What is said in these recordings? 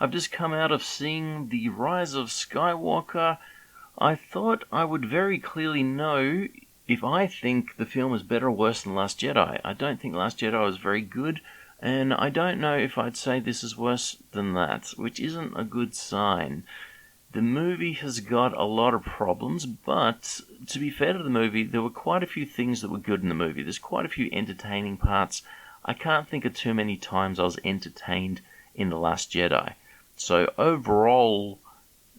I've just come out of seeing The Rise of Skywalker. I thought I would very clearly know if I think the film is better or worse than Last Jedi. I don't think Last Jedi was very good, and I don't know if I'd say this is worse than that, which isn't a good sign. The movie has got a lot of problems, but to be fair to the movie, there were quite a few things that were good in the movie. There's quite a few entertaining parts. I can't think of too many times I was entertained in The Last Jedi. So overall,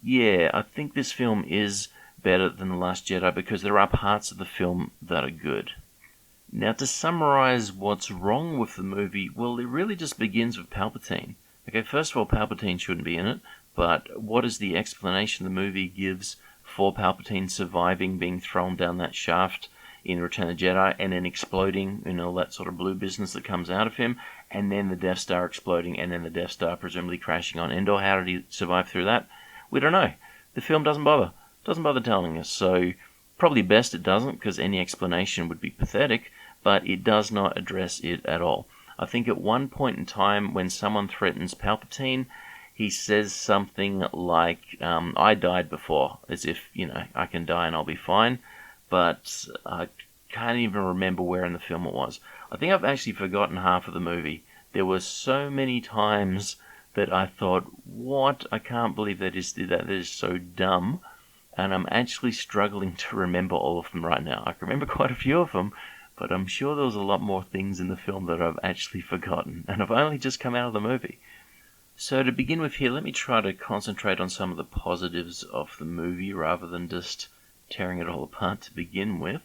yeah, I think this film is better than The Last Jedi because there are parts of the film that are good. Now, to summarize what's wrong with the movie, well, it really just begins with Palpatine. Okay, first of all, Palpatine shouldn't be in it, but what is the explanation the movie gives for Palpatine surviving being thrown down that shaft in Return of the Jedi and then exploding, all that sort of blue business that comes out of him, and then the Death Star exploding, and then the Death Star presumably crashing on Endor? How did he survive through that? We don't know. The film doesn't bother. Doesn't bother telling us, so probably best it doesn't, because any explanation would be pathetic, but it does not address it at all. I think at one point in time, when someone threatens Palpatine, he says something like, I died before, as if, I can die and I'll be fine, but I can't even remember where in the film it was. I think I've actually forgotten half of the movie. There were so many times that I thought, what? I can't believe they just did that. That is so dumb. And I'm actually struggling to remember all of them right now. I can remember quite a few of them, but I'm sure there was a lot more things in the film that I've actually forgotten. And I've only just come out of the movie. So to begin with here, let me try to concentrate on some of the positives of the movie rather than just tearing it all apart to begin with.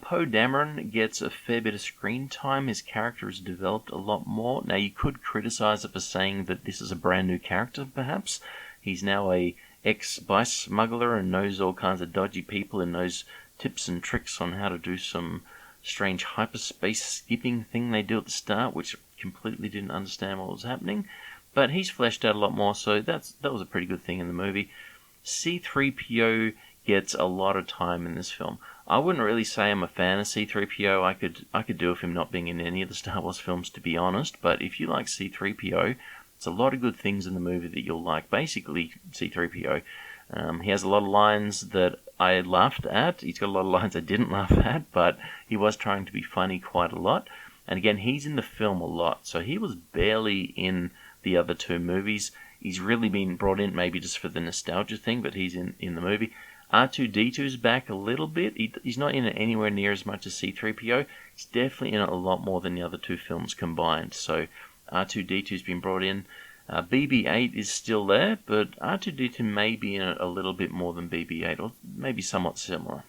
Poe Dameron gets a fair bit of screen time. His character is developed a lot more. Now, you could criticize it for saying that this is a brand new character, perhaps. He's now a ex-spice smuggler and knows all kinds of dodgy people and knows tips and tricks on how to do some strange hyperspace skipping thing they do at the start, which completely didn't understand what was happening. But he's fleshed out a lot more, so that was a pretty good thing in the movie. C-3PO gets a lot of time in this film. I wouldn't really say I'm a fan of C-3PO. I could do with him not being in any of the Star Wars films, to be honest. But if you like C-3PO, it's a lot of good things in the movie that you'll like. Basically, C-3PO. He has a lot of lines that I laughed at. He's got a lot of lines I didn't laugh at, but he was trying to be funny quite a lot. And again, he's in the film a lot, so he was barely in the other two movies. He's really been brought in maybe just for the nostalgia thing, but he's in the movie. R2-D2's back a little bit. He's not in it anywhere near as much as C-3PO. He's definitely in it a lot more than the other two films combined. So R2-D2's been brought in. BB-8 is still there, but R2-D2 may be in it a little bit more than BB-8, or maybe somewhat similar.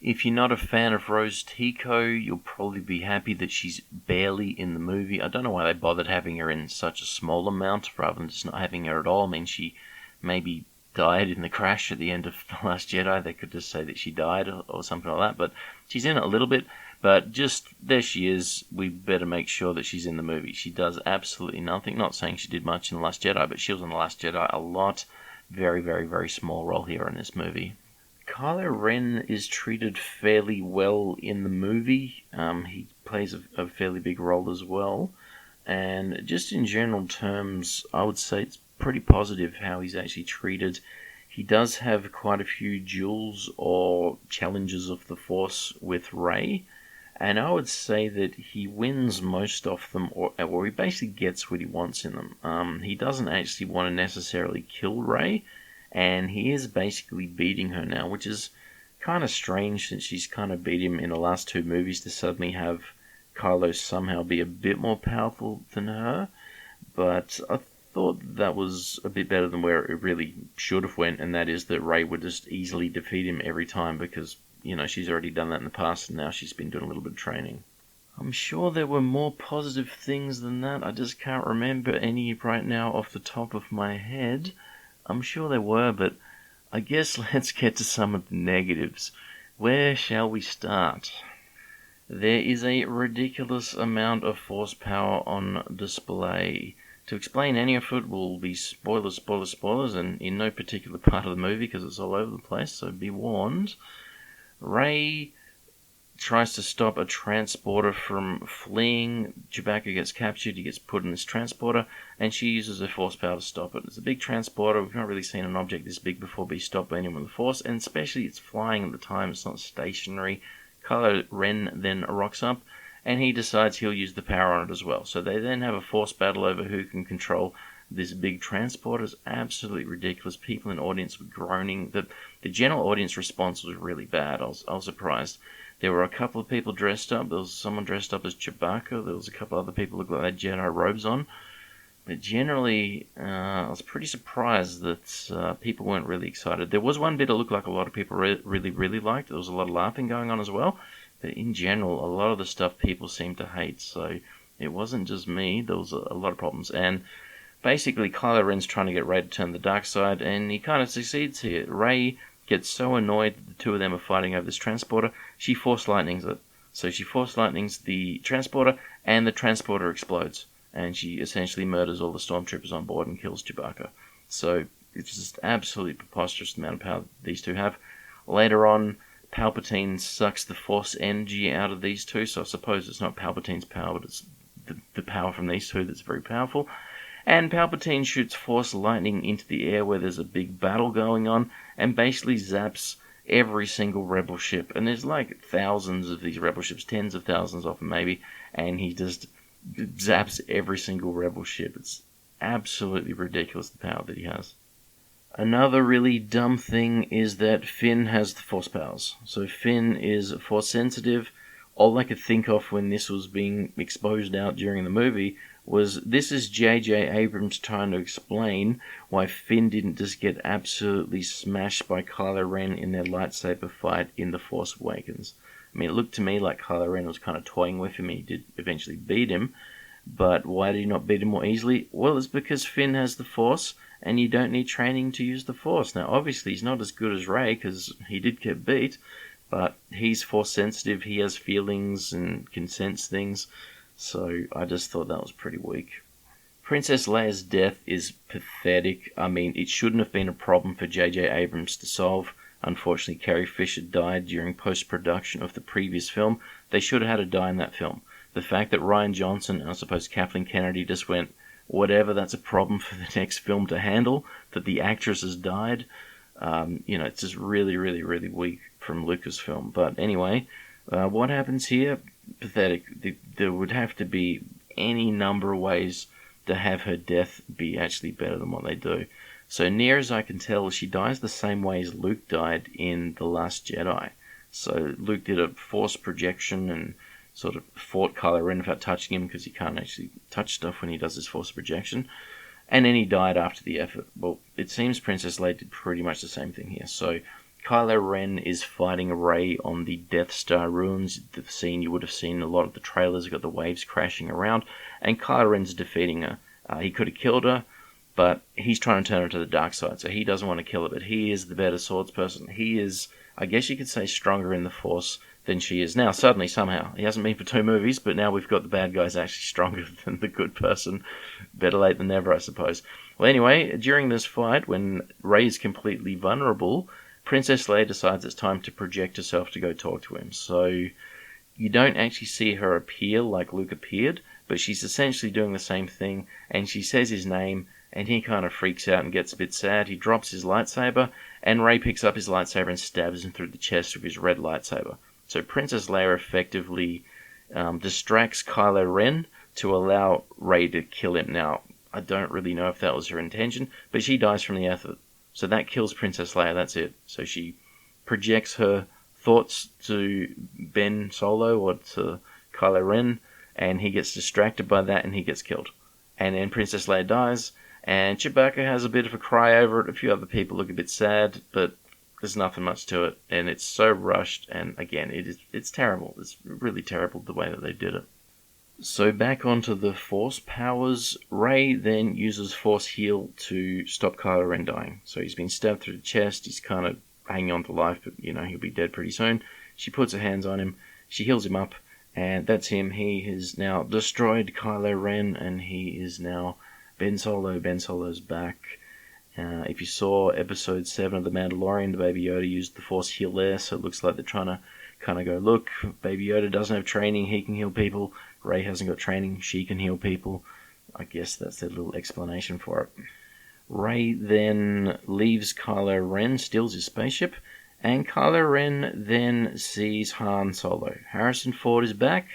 If you're not a fan of Rose Tico, you'll probably be happy that she's barely in the movie. I don't know why they bothered having her in such a small amount rather than just not having her at all. I mean, she maybe died in the crash at the end of The Last Jedi. They could just say that she died or something like that, but she's in it a little bit. But just, there she is. We better make sure that she's in the movie. She does absolutely nothing. Not saying she did much in The Last Jedi, but she was in The Last Jedi a lot. Very, very, very small role here in this movie. Kylo Ren is treated fairly well in the movie. He plays a fairly big role as well. And just in general terms, I would say it's pretty positive how he's actually treated. He does have quite a few duels or challenges of the Force with Rey. And I would say that he wins most of them, or he basically gets what he wants in them. He doesn't actually want to necessarily kill Rey. And he is basically beating her now, which is kind of strange since she's kind of beat him in the last two movies to suddenly have Kylo somehow be a bit more powerful than her. But I thought that was a bit better than where it really should have went, and that is that Rey would just easily defeat him every time because, she's already done that in the past and now she's been doing a little bit of training. I'm sure there were more positive things than that. I just can't remember any right now off the top of my head. I'm sure there were, but I guess let's get to some of the negatives. Where shall we start? There is a ridiculous amount of Force power on display. To explain any of it will be spoilers, and in no particular part of the movie because it's all over the place, so be warned. Rey tries to stop a transporter from fleeing. Chewbacca gets captured, he gets put in this transporter, and she uses her force power to stop it. It's a big transporter, we've not really seen an object this big before be stopped by anyone with the force, and especially it's flying at the time, it's not stationary. Kylo Ren then rocks up, and he decides he'll use the power on it as well. So they then have a force battle over who can control this big transporter. Is absolutely ridiculous. People in the audience were groaning. The general audience response was really bad. I was surprised. There were a couple of people dressed up. There was someone dressed up as Chewbacca. There was a couple other people who looked like they had Jedi robes on. But generally, I was pretty surprised that people weren't really excited. There was one bit that looked like a lot of people really liked. There was a lot of laughing going on as well. But in general, a lot of the stuff people seemed to hate. So it wasn't just me. There was a lot of problems. And basically, Kylo Ren's trying to get Rey to turn the dark side, and he kind of succeeds here. Rey gets so annoyed that the two of them are fighting over this transporter, she force lightnings it. So she force lightnings the transporter, and the transporter explodes. And she essentially murders all the stormtroopers on board and kills Chewbacca. So it's just absolutely preposterous the amount of power these two have. Later on, Palpatine sucks the force energy out of these two, so I suppose it's not Palpatine's power, but it's the power from these two that's very powerful. And Palpatine shoots force lightning into the air where there's a big battle going on, and basically zaps every single rebel ship. And there's like thousands of these rebel ships, tens of thousands of them maybe, and he just zaps every single rebel ship. It's absolutely ridiculous the power that he has. Another really dumb thing is that Finn has the force powers. So Finn is force sensitive. All I could think of when this was being exposed out during the movie was this is J.J. Abrams trying to explain why Finn didn't just get absolutely smashed by Kylo Ren in their lightsaber fight in The Force Awakens. I mean, it looked to me like Kylo Ren was kind of toying with him. He did eventually beat him, but why did he not beat him more easily? Well, it's because Finn has the Force, and you don't need training to use the Force. Now, obviously, he's not as good as Rey, because he did get beat, but he's Force sensitive, he has feelings and can sense things, so I just thought that was pretty weak. Princess Leia's death is pathetic. I mean, it shouldn't have been a problem for J.J. Abrams to solve. Unfortunately, Carrie Fisher died during post-production of the previous film. They should have had her die in that film. The fact that Rian Johnson and I suppose Kathleen Kennedy just went, whatever, that's a problem for the next film to handle, that the actress has died, it's just really, really, really weak from Lucasfilm. But anyway, what happens here? Pathetic. There would have to be any number of ways to have her death be actually better than what they do. So near as I can tell, she dies the same way as Luke died in The Last Jedi. So Luke did a force projection and sort of fought Kylo Ren without touching him because he can't actually touch stuff when he does his force projection. And then he died after the effort. Well, it seems Princess Leia did pretty much the same thing here. So Kylo Ren is fighting Rey on the Death Star ruins. The scene you would have seen in a lot of the trailers, got the waves crashing around, and Kylo Ren's defeating her. He could have killed her, but he's trying to turn her to the dark side, so he doesn't want to kill her, but he is the better swordsperson. He is, I guess you could say, stronger in the Force than she is now, suddenly, somehow. He hasn't been for 2 movies, but now we've got the bad guys actually stronger than the good person. Better late than never, I suppose. Well, anyway, during this fight, when Rey is completely vulnerable, Princess Leia decides it's time to project herself to go talk to him. So you don't actually see her appear like Luke appeared, but she's essentially doing the same thing, and she says his name, and he kind of freaks out and gets a bit sad. He drops his lightsaber, and Rey picks up his lightsaber and stabs him through the chest with his red lightsaber. So Princess Leia effectively distracts Kylo Ren to allow Rey to kill him. Now, I don't really know if that was her intention, but she dies from the effort. So that kills Princess Leia, that's it. So she projects her thoughts to Ben Solo or to Kylo Ren, and he gets distracted by that and he gets killed. And then Princess Leia dies, and Chewbacca has a bit of a cry over it. A few other people look a bit sad, but there's nothing much to it, and it's so rushed, and again, it's terrible. It's really terrible the way that they did it. So back onto the Force powers, Rey then uses Force Heal to stop Kylo Ren dying. So he's been stabbed through the chest, he's kind of hanging on to life, but he'll be dead pretty soon. She puts her hands on him, she heals him up, and that's him. He has now destroyed Kylo Ren, and he is now Ben Solo. Ben Solo's back. If you saw episode 7 of The Mandalorian, the Baby Yoda used the Force Heal there, so it looks like they're trying to kind of go, look, Baby Yoda doesn't have training, he can heal people. Rey hasn't got training, she can heal people. I guess that's their little explanation for it. Rey then leaves Kylo Ren, steals his spaceship, and Kylo Ren then sees Han Solo. Harrison Ford is back.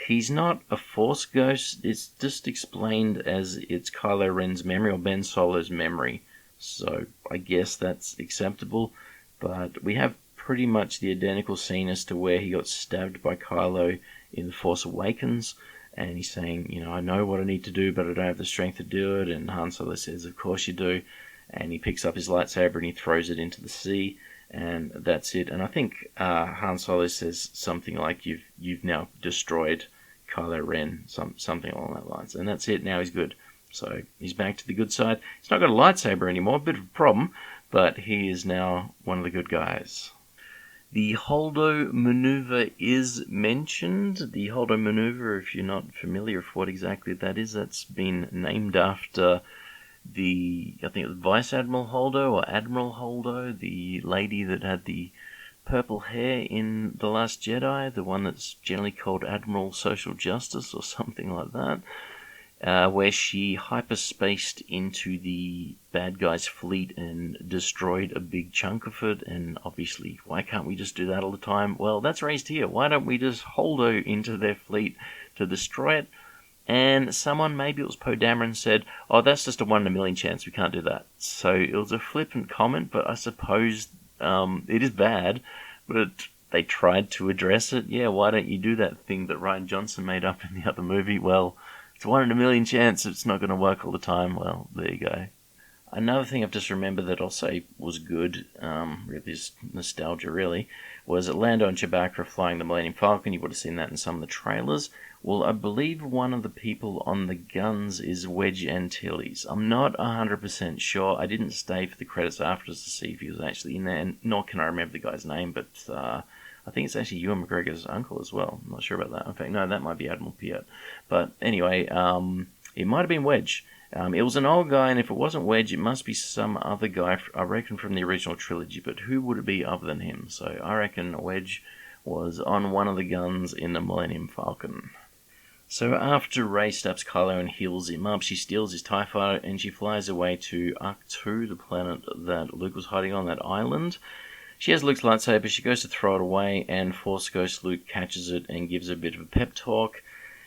He's not a Force ghost, it's just explained as it's Kylo Ren's memory, or Ben Solo's memory. So I guess that's acceptable, but we have pretty much the identical scene as to where he got stabbed by Kylo in The Force Awakens, and he's saying, I know what I need to do, but I don't have the strength to do it, and Han Solo says, of course you do, and he picks up his lightsaber and he throws it into the sea, and that's it. And I think Han Solo says something like, you've now destroyed Kylo Ren, something along that lines, and that's it, now he's good. So he's back to the good side. He's not got a lightsaber anymore, a bit of a problem, but he is now one of the good guys. The Holdo maneuver is mentioned. The Holdo maneuver, if you're not familiar with what exactly that is, that's been named after I think it was Vice Admiral Holdo or Admiral Holdo, the lady that had the purple hair in The Last Jedi, the one that's generally called Admiral Social Justice or something like that. Where she hyperspaced into the bad guy's fleet and destroyed a big chunk of it, and obviously, why can't we just do that all the time? Well, that's raised here. Why don't we just holdo into their fleet to destroy it? And someone, maybe it was Poe Dameron, said, oh, that's just a 1 in a million chance, we can't do that. So it was a flippant comment, but I suppose it is bad, but they tried to address it. Yeah, why don't you do that thing that Rian Johnson made up in the other movie? Well, it's 1 in a million chance it's not going to work all the time. Well, there you go. Another thing I've just remembered that I'll say was good, this nostalgia really, was Lando and Chewbacca flying the Millennium Falcon. You would have seen that in some of the trailers. Well, I believe one of the people on the guns is Wedge Antilles. I'm not 100% sure. I didn't stay for the credits afterwards to see if he was actually in there, and nor can I remember the guy's name, but I think it's actually Ewan McGregor's uncle as well. I'm not sure about that. In fact, no, that might be Admiral Piet. But anyway, it might have been Wedge. It was an old guy, and if it wasn't Wedge, it must be some other guy, I reckon, from the original trilogy. But who would it be other than him? So I reckon Wedge was on one of the guns in the Millennium Falcon. So after Rey stabs Kylo and heals him up, she steals his TIE fighter and she flies away to Arc-2, the planet that Luke was hiding on, that island. She has Luke's lightsaber, she goes to throw it away, and Force Ghost Luke catches it and gives a bit of a pep talk.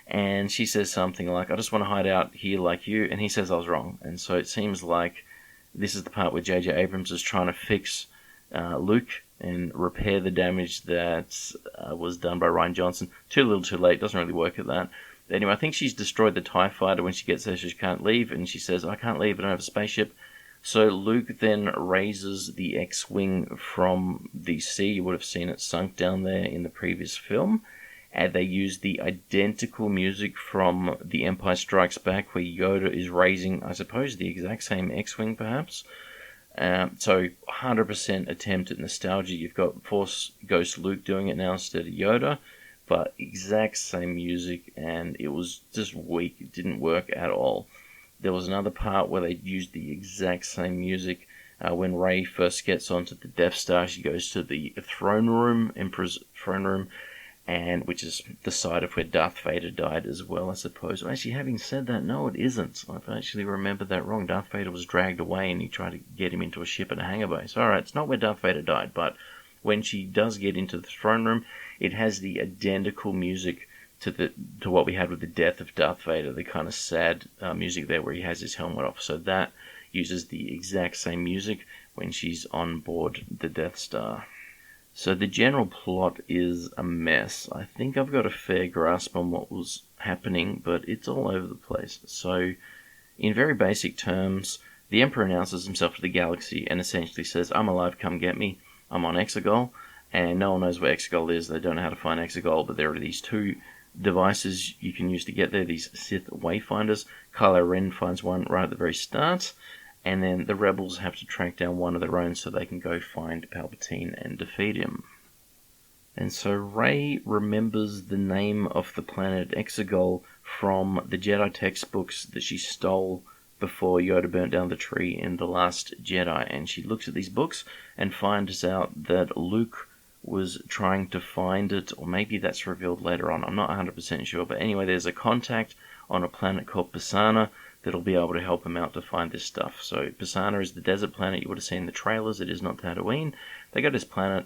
And she says something like, I just want to hide out here like you, and he says I was wrong. And so it seems like this is the part where J.J. Abrams is trying to fix Luke and repair the damage that was done by Rian Johnson. Too little too late, doesn't really work at that. Anyway, I think she's destroyed the TIE fighter when she gets there, so she can't leave, and she says, I can't leave, I don't have a spaceship. So Luke then raises the X-Wing from the sea. You would have seen it sunk down there in the previous film. And they use the identical music from The Empire Strikes Back, where Yoda is raising, I suppose, the exact same X-Wing, perhaps. So 100% attempt at nostalgia. You've got Force Ghost Luke doing it now instead of Yoda. But exact same music, and it was just weak. It didn't work at all. There was another part where they used the exact same music. When Rey first gets onto the Death Star, she goes to the throne room, Emperor's throne room, and which is the site of where Darth Vader died as well, I suppose. Actually, having said that, no, it isn't. I've actually remembered that wrong. Darth Vader was dragged away, and he tried to get him into a ship at a hangar base. Alright, it's not where Darth Vader died, but when she does get into the throne room, it has the identical music to what we had with the death of Darth Vader, the kind of sad music there where he has his helmet off. So that uses the exact same music when she's on board the Death Star. So the general plot is a mess. I think I've got a fair grasp on what was happening, but it's all over the place. So, in very basic terms, the Emperor announces himself to the galaxy and essentially says, I'm alive, come get me. I'm on Exegol, and no one knows where Exegol is. They don't know how to find Exegol, but there are these two devices you can use to get there, these Sith Wayfinders. Kylo Ren finds one right at the very start, and then the rebels have to track down one of their own so they can go find Palpatine and defeat him. And so Rey remembers the name of the planet Exegol from the Jedi textbooks that she stole before Yoda burnt down the tree in The Last Jedi. And she looks at these books and finds out that Luke was trying to find it, or maybe that's revealed later on. I'm not 100% sure. But anyway, there's a contact on a planet called Pisana that'll be able to help him out to find this stuff. So Pisana is the desert planet you would have seen in the trailers. It is not Tatooine. They go to this planet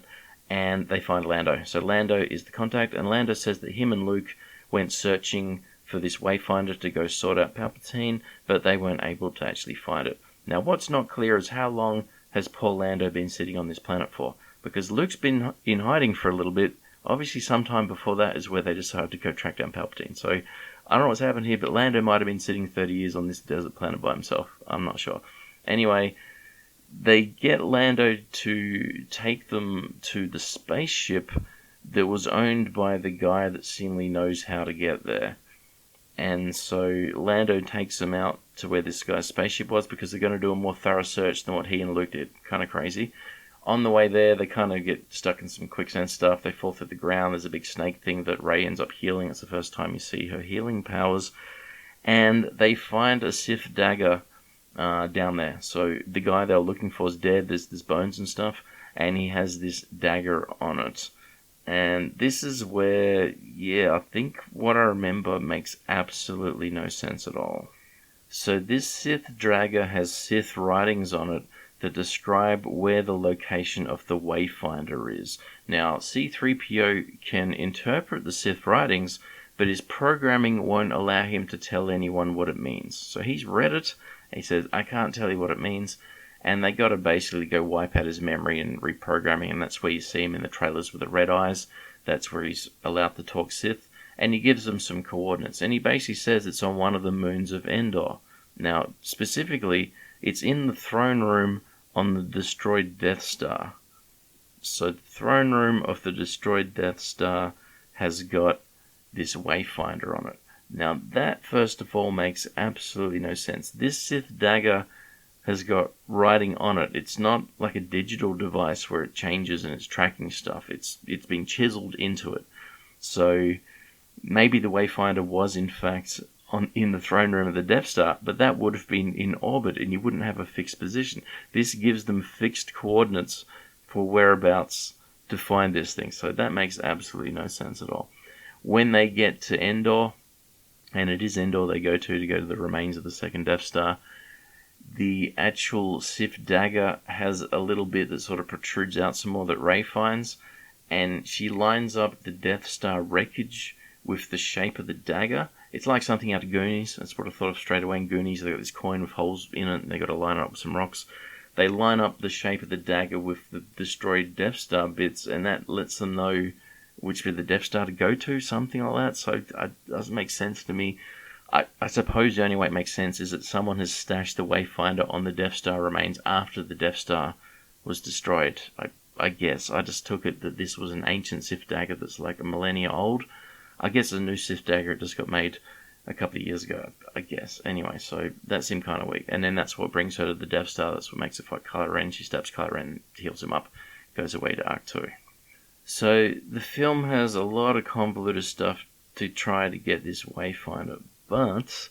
and they find Lando. So Lando is the contact, and Lando says that him and Luke went searching for this wayfinder to go sort out Palpatine, but they weren't able to actually find it. Now, what's not clear is how long has Paul Lando been sitting on this planet for? Because Luke's been in hiding for a little bit. Obviously, sometime before that is where they decided to go track down Palpatine. So, I don't know what's happened here, but Lando might have been sitting 30 years on this desert planet by himself. I'm not sure. Anyway, they get Lando to take them to the spaceship that was owned by the guy that seemingly knows how to get there. And so Lando takes them out to where this guy's spaceship was, because they're going to do a more thorough search than what he and Luke did. Kind of crazy. On the way there, they kind of get stuck in some quicksand stuff. They fall through the ground. There's a big snake thing that Rey ends up healing. It's the first time you see her healing powers. And they find a Sith dagger down there. So the guy they were looking for is dead. There's bones and stuff. And he has this dagger on it. And this is where, I think what I remember makes absolutely no sense at all. So this Sith dagger has Sith writings on it that describe where the location of the Wayfinder is. Now, C-3PO can interpret the Sith writings, but his programming won't allow him to tell anyone what it means. So he's read it, and he says, I can't tell you what it means, and they got to basically go wipe out his memory and reprogramming, and that's where you see him in the trailers with the red eyes. That's where he's allowed to talk Sith, and he gives them some coordinates, and he basically says it's on one of the moons of Endor. Now, specifically, it's in the throne room on the destroyed Death Star. So the throne room of the destroyed Death Star has got this Wayfinder on it. Now that, first of all, makes absolutely no sense. This Sith dagger has got writing on it. It's not like a digital device where it changes and it's tracking stuff. It's been chiseled into it. So maybe the Wayfinder was in fact in the throne room of the Death Star, but that would have been in orbit and you wouldn't have a fixed position. This gives them fixed coordinates for whereabouts to find this thing. So that makes absolutely no sense at all. When they get to Endor, and it is Endor they go to the remains of the second Death Star, the actual Sith dagger has a little bit that sort of protrudes out some more that Rey finds, and she lines up the Death Star wreckage with the shape of the dagger. It's like something out of Goonies. That's what I thought of straight away. In Goonies, they got this coin with holes in it, and they got to line it up with some rocks. They line up the shape of the dagger with the destroyed Death Star bits, and that lets them know which bit of the Death Star to go to, something like that. So it doesn't make sense to me. I suppose the only way it makes sense is that someone has stashed the Wayfinder on the Death Star remains after the Death Star was destroyed. I guess. I just took it that this was an ancient Sith dagger that's like a millennia old. I guess a new Sith dagger, it just got made a couple of years ago, I guess. Anyway, so that seemed kind of weak. And then that's what brings her to the Death Star. That's what makes her fight Kylo Ren. She stabs Kylo Ren, heals him up, goes away to Arc 2. So the film has a lot of convoluted stuff to try to get this Wayfinder. But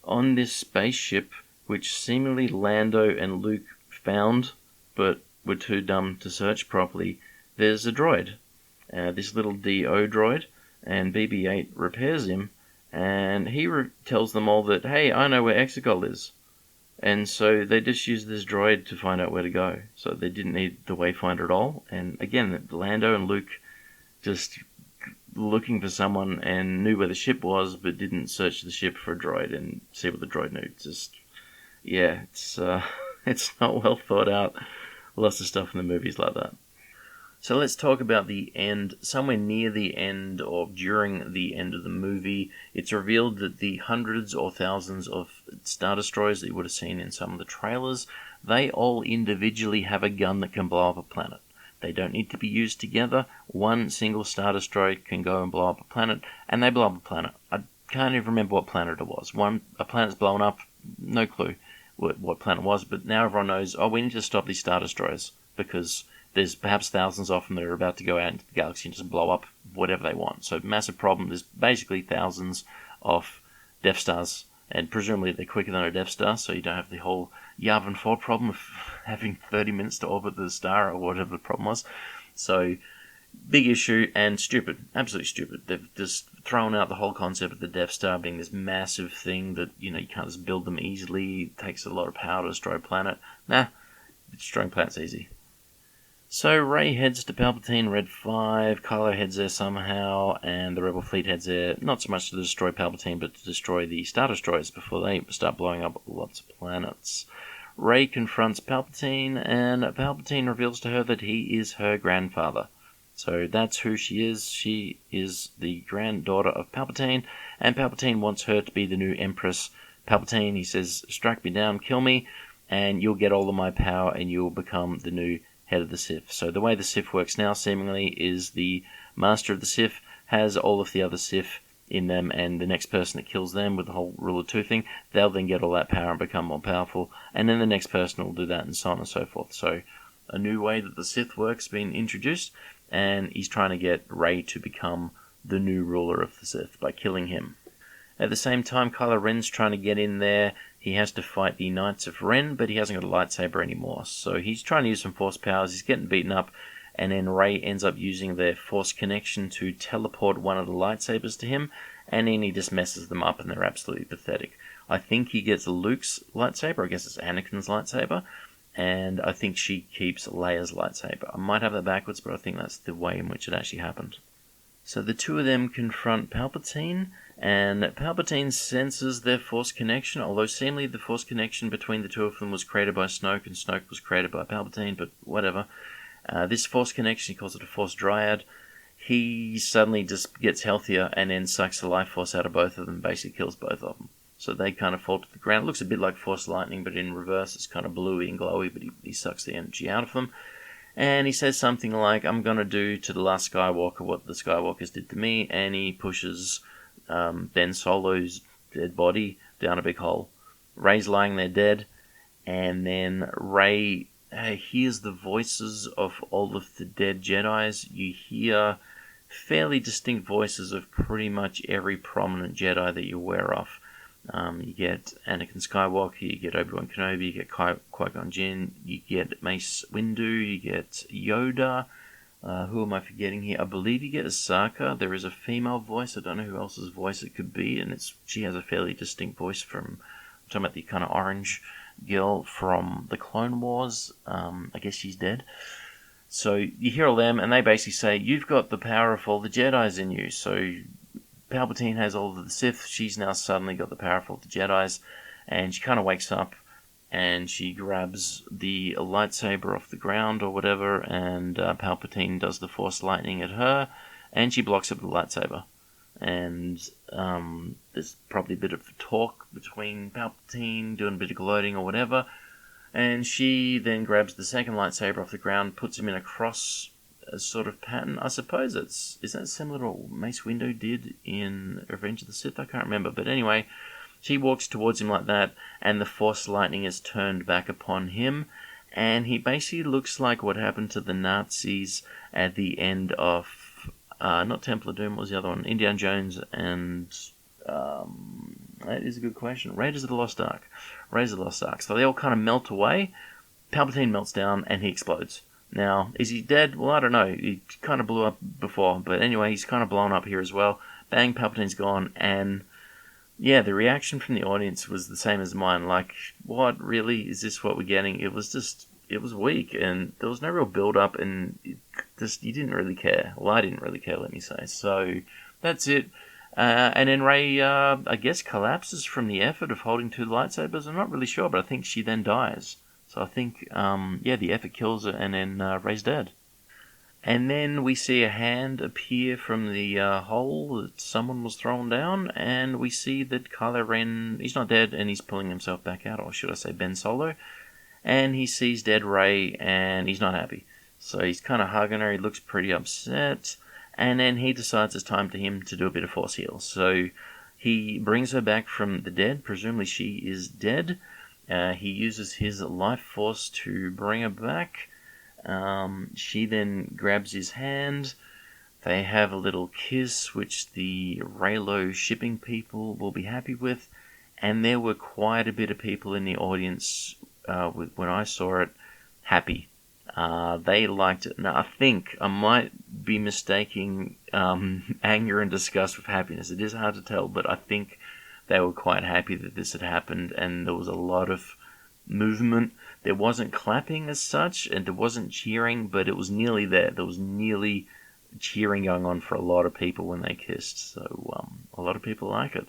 on this spaceship, which seemingly Lando and Luke found, but were too dumb to search properly, there's a droid. This little DO droid. And BB-8 repairs him, and he tells them all that, hey, I know where Exegol is. And so they just use this droid to find out where to go. So they didn't need the Wayfinder at all. And again, Lando and Luke just looking for someone and knew where the ship was, but didn't search the ship for a droid and see what the droid knew. Just, it's not well thought out. Lots of stuff in the movies like that. So let's talk about the end. Somewhere near the end or during the end of the movie, it's revealed that the hundreds or thousands of Star Destroyers that you would have seen in some of the trailers, they all individually have a gun that can blow up a planet. They don't need to be used together. One single Star Destroyer can go and blow up a planet, and they blow up a planet. I can't even remember what planet it was. A planet's blown up, no clue what planet it was, but now everyone knows, we need to stop these Star Destroyers, because there's perhaps thousands of them that are about to go out into the galaxy and just blow up whatever they want. So massive problem. There's basically thousands of Death Stars, and presumably they're quicker than a Death Star, so you don't have the whole Yavin 4 problem of having 30 minutes to orbit the star or whatever the problem was. So Big issue and stupid. Absolutely stupid. They've just thrown out the whole concept of the Death Star being this massive thing that, you can't just build them easily. It takes a lot of power to destroy a planet. Nah, destroying planets easy. So Rey heads to Palpatine, Red 5, Kylo heads there somehow, and the Rebel fleet heads there, not so much to destroy Palpatine, but to destroy the Star Destroyers before they start blowing up lots of planets. Rey confronts Palpatine, and Palpatine reveals to her that he is her grandfather. So that's who she is. She is the granddaughter of Palpatine, and Palpatine wants her to be the new Empress. Palpatine, he says, strike me down, kill me, and you'll get all of my power, and you'll become the new head of the Sith. So the way the Sith works now, seemingly, is the Master of the Sith has all of the other Sith in them, and the next person that kills them with the whole Rule of Two thing, they'll then get all that power and become more powerful, and then the next person will do that, and so on and so forth. So a new way that the Sith works being introduced, and he's trying to get Rey to become the new ruler of the Sith by killing him. At the same time, Kylo Ren's trying to get in there. He has to fight the Knights of Ren, but he hasn't got a lightsaber anymore. So he's trying to use some Force powers. He's getting beaten up, and then Rey ends up using their Force connection to teleport one of the lightsabers to him, and then he just messes them up, and they're absolutely pathetic. I think he gets Luke's lightsaber. I guess it's Anakin's lightsaber. And I think she keeps Leia's lightsaber. I might have that backwards, but I think that's the way in which it actually happened. So the two of them confront Palpatine, and Palpatine senses their Force connection, although seemingly the Force connection between the two of them was created by Snoke, and Snoke was created by Palpatine, but whatever. This Force connection, he calls it a Force Dryad. He suddenly just gets healthier and then sucks the life force out of both of them, basically kills both of them. So they kind of fall to the ground. It looks a bit like Force Lightning, but in reverse. It's kind of bluey and glowy, but he sucks the energy out of them. And he says something like, I'm going to do to the last Skywalker what the Skywalkers did to me, and he pushes Ben Solo's dead body down a big hole. Rey's lying there dead, and then Rey hears the voices of all of the dead Jedis. You hear fairly distinct voices of pretty much every prominent Jedi that you're aware of. You get Anakin Skywalker, you get Obi-Wan Kenobi, you get Qui-Gon Jinn, you get Mace Windu, you get Yoda. Who am I forgetting here? I believe you get Ahsoka. There is a female voice. I don't know who else's voice it could be, and she has a fairly distinct voice from, I'm talking about the kind of orange girl from the Clone Wars. I guess she's dead. So you hear all them, and they basically say, you've got the power of all the Jedis in you, so Palpatine has all of the Sith. She's now suddenly got the power of all the Jedis, and she kind of wakes up, and she grabs the lightsaber off the ground or whatever, and Palpatine does the Force Lightning at her, and she blocks up the lightsaber. And there's probably a bit of talk between Palpatine, doing a bit of gloating or whatever, and she then grabs the second lightsaber off the ground, puts him in a cross sort of pattern. I suppose is that similar to what Mace Windu did in Revenge of the Sith? I can't remember, but anyway, she walks towards him like that, and the Force Lightning is turned back upon him, and he basically looks like what happened to the Nazis at the end of not Temple of Doom, what was the other one? Indiana Jones and that is a good question. Raiders of the Lost Ark. So they all kind of melt away. Palpatine melts down and he explodes. Now, is he dead? Well, I don't know. He kind of blew up before, but anyway, he's kind of blown up here as well. Bang, Palpatine's gone, and yeah, the reaction from the audience was the same as mine. Like, what, really? Is this what we're getting? It was weak, and there was no real build-up, and you didn't really care. Well, I didn't really care, let me say. So, that's it. And then Rey, I guess, collapses from the effort of holding two lightsabers. I'm not really sure, but I think she then dies. So I think, the effort kills her, and then Rey's dead. And then we see a hand appear from the hole that someone was thrown down, and we see that Kylo Ren, he's not dead, and he's pulling himself back out, or should I say Ben Solo, and he sees dead Rey, and he's not happy. So he's kind of hugging her, he looks pretty upset, and then he decides it's time for him to do a bit of Force heal. So he brings her back from the dead, presumably she is dead. He uses his life force to bring her back. She then grabs his hand. They have a little kiss, which the Reylo shipping people will be happy with. And there were quite a bit of people in the audience when I saw it happy. They liked it. Now, I think I might be mistaking anger and disgust with happiness. It is hard to tell, but I think they were quite happy that this had happened, and there was a lot of movement. There wasn't clapping as such, and there wasn't cheering, but it was nearly there. There was nearly cheering going on for a lot of people when they kissed, so a lot of people like it.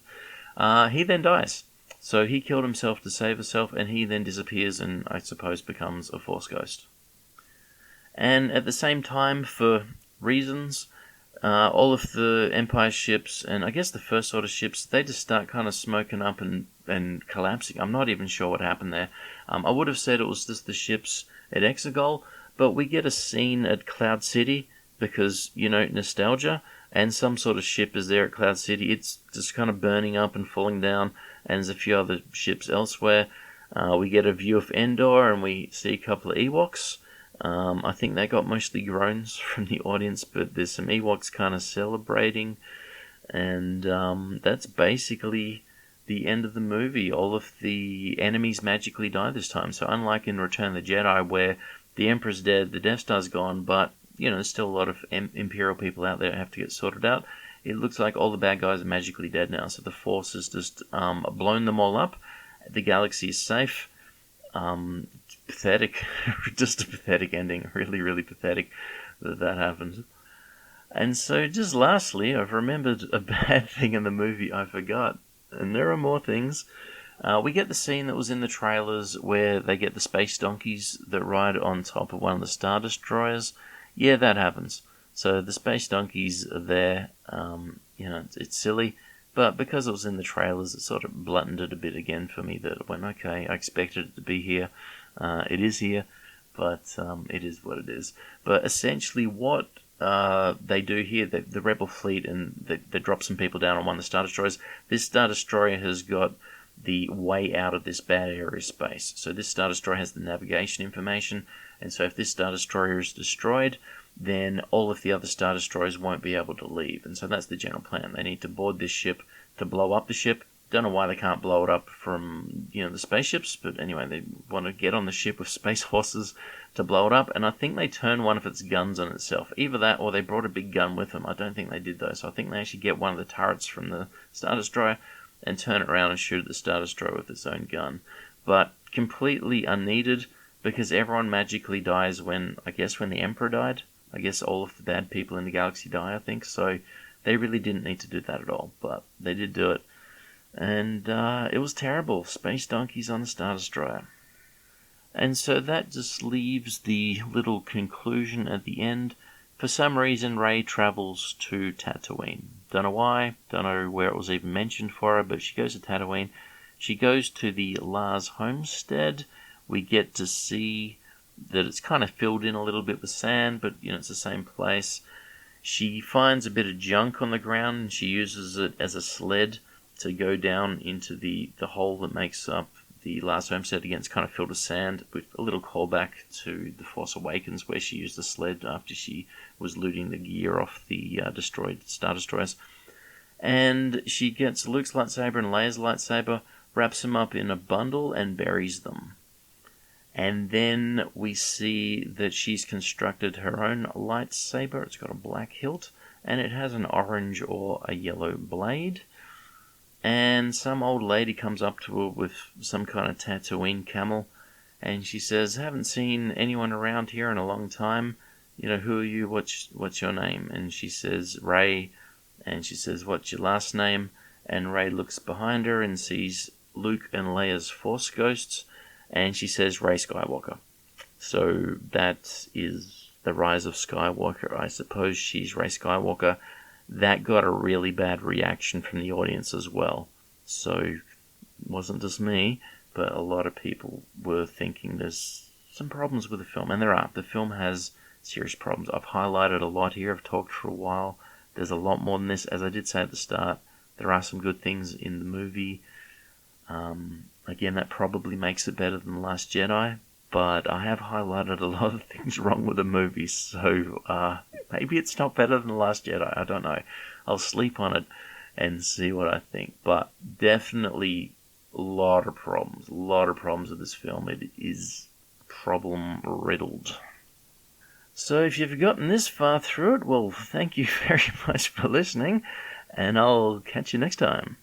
He then dies. So he killed himself to save himself, and he then disappears and, I suppose, becomes a Force ghost. And at the same time, for reasons, all of the Empire ships, and I guess the First Order ships, they just start kind of smoking up and collapsing. I'm not even sure what happened there. I would have said it was just the ships at Exegol, but we get a scene at Cloud City because, nostalgia, and some sort of ship is there at Cloud City. It's just kind of burning up and falling down, and there's a few other ships elsewhere. We get a view of Endor, and we see a couple of Ewoks. I think they got mostly groans from the audience, but there's some Ewoks kind of celebrating, and that's basically the end of the movie. All of the enemies magically die this time, so unlike in Return of the Jedi, where the Emperor's dead, the Death Star's gone, but there's still a lot of Imperial people out there that have to get sorted out. It looks like all the bad guys are magically dead now, so the Force has just blown them all up. The galaxy is safe. Pathetic. Just a pathetic ending. Really, really pathetic that happened. And so, just lastly, I've remembered a bad thing in the movie I forgot. And there are more things. We get the scene that was in the trailers where they get the space donkeys that ride on top of one of the Star Destroyers. Yeah, that happens. So the space donkeys are there. It's silly. But because it was in the trailers, it sort of blunted it a bit again for me that I went, okay, I expected it to be here. It is here, but it is what it is. But essentially what they do here, the Rebel fleet, and they drop some people down on one of the Star Destroyers. This Star Destroyer has got the way out of this bad area space. So this Star Destroyer has the navigation information, and so if this Star Destroyer is destroyed, then all of the other Star Destroyers won't be able to leave. And so that's the general plan. They need to board this ship to blow up the ship. Don't know why they can't blow it up from, the spaceships, but anyway, they want to get on the ship with space horses to blow it up, and I think they turn one of its guns on itself. Either that, or they brought a big gun with them. I don't think they did though, so I think they actually get one of the turrets from the Star Destroyer and turn it around and shoot at the Star Destroyer with its own gun. But completely unneeded, because everyone magically dies when the Emperor died. I guess all of the bad people in the galaxy die, I think, so they really didn't need to do that at all, but they did do it. And it was terrible. Space donkeys on the Star Destroyer. And so that just leaves the little conclusion at the end. For some reason, Rey travels to Tatooine. Don't know why, don't know where it was even mentioned for her, but she goes to Tatooine. She goes to the Lars homestead. We get to see that it's kind of filled in a little bit with sand, but it's the same place. She finds a bit of junk on the ground, and she uses it as a sled to go down into the hole that makes up the Last Homestead. Again, it's kind of filled with sand, with a little callback to The Force Awakens, where she used the sled after she was looting the gear off the destroyed Star Destroyers. And she gets Luke's lightsaber and Leia's lightsaber, wraps them up in a bundle, and buries them. And then we see that she's constructed her own lightsaber. It's got a black hilt, and it has an orange or a yellow blade. And some old lady comes up to her with some kind of Tatooine camel, and she says, "Haven't seen anyone around here in a long time. Who are you? What's your name?" And she says, "Rey." And she says, "What's your last name?" And Rey looks behind her and sees Luke and Leia's Force ghosts, and she says, "Rey Skywalker." So that is the rise of Skywalker. I suppose she's Rey Skywalker. That got a really bad reaction from the audience as well. So it wasn't just me, but a lot of people were thinking there's some problems with the film. And there are. The film has serious problems. I've highlighted a lot here. I've talked for a while. There's a lot more than this. As I did say at the start, there are some good things in the movie. Again, that probably makes it better than The Last Jedi. But I have highlighted a lot of things wrong with the movie, so maybe it's not better than The Last Jedi, I don't know. I'll sleep on it and see what I think. But definitely a lot of problems with this film. It is problem-riddled. So if you've gotten this far through it, well, thank you very much for listening, and I'll catch you next time.